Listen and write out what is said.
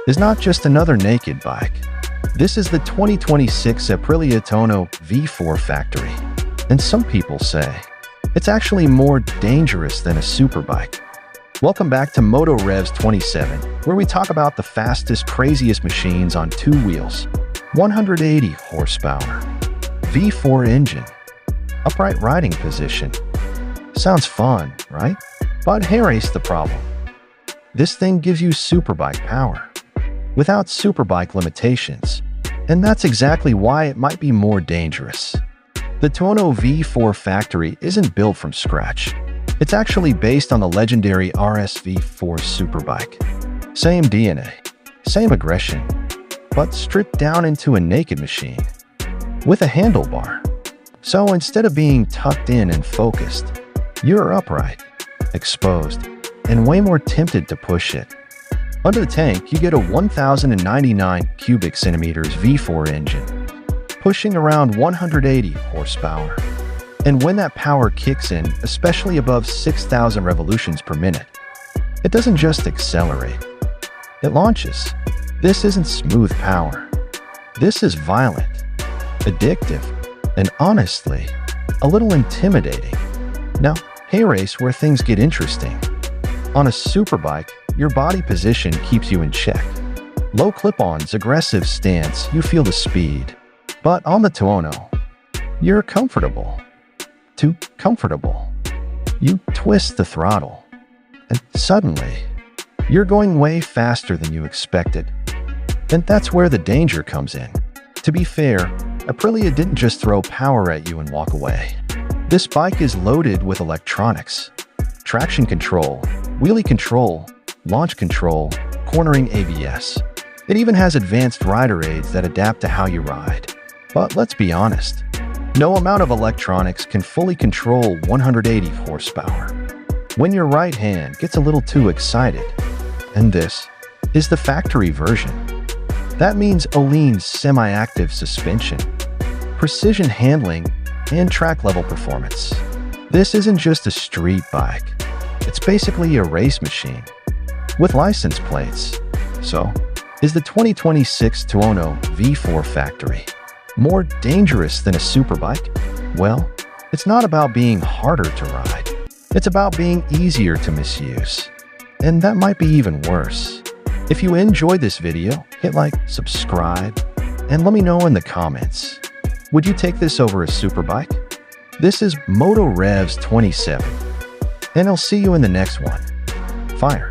is not just another naked bike. This is the 2026 Aprilia Tuono V4 Factory. And some people say it's actually more dangerous than a superbike. Welcome back to Moto Revs 27, where we talk about the fastest, craziest machines on two wheels. 180 horsepower, V4 engine, upright riding position. Sounds fun, right? But here's the problem. This thing gives you superbike power, without superbike limitations. And that's exactly why it might be more dangerous. The Tuono V4 Factory isn't built from scratch. It's actually based on the legendary RSV4 superbike. Same DNA, same aggression, but stripped down into a naked machine with a handlebar. So instead of being tucked in and focused, you're upright, exposed, and way more tempted to push it. Under the tank, you get a 1,099 cubic centimeters V4 engine, pushing around 180 horsepower. And when that power kicks in, especially above 6,000 revolutions per minute, it doesn't just accelerate, it launches. This isn't smooth power. This is violent, addictive, and honestly, a little intimidating. Now, here's where things get interesting. On a superbike, your body position keeps you in check. Low clip-ons, aggressive stance, you feel the speed. But on the Tuono, you're comfortable. Too comfortable. You twist the throttle, and suddenly, you're going way faster than you expected. And that's where the danger comes in. To be fair, Aprilia didn't just throw power at you and walk away. This bike is loaded with electronics, traction control, wheelie control, launch control, cornering ABS. It even has advanced rider aids that adapt to how you ride. But let's be honest, no amount of electronics can fully control 180 horsepower. When your right hand gets a little too excited, and this is the factory version. That means Öhlins semi-active suspension, precision handling, and track-level performance. This isn't just a street bike. It's basically a race machine with license plates. So, is the 2026 Tuono V4 Factory more dangerous than a superbike? Well, it's not about being harder to ride. It's about being easier to misuse. And that might be even worse. If you enjoyed this video, hit like, subscribe, and let me know in the comments. Would you take this over a superbike? This is Moto Revs 27, and I'll see you in the next one. Fire.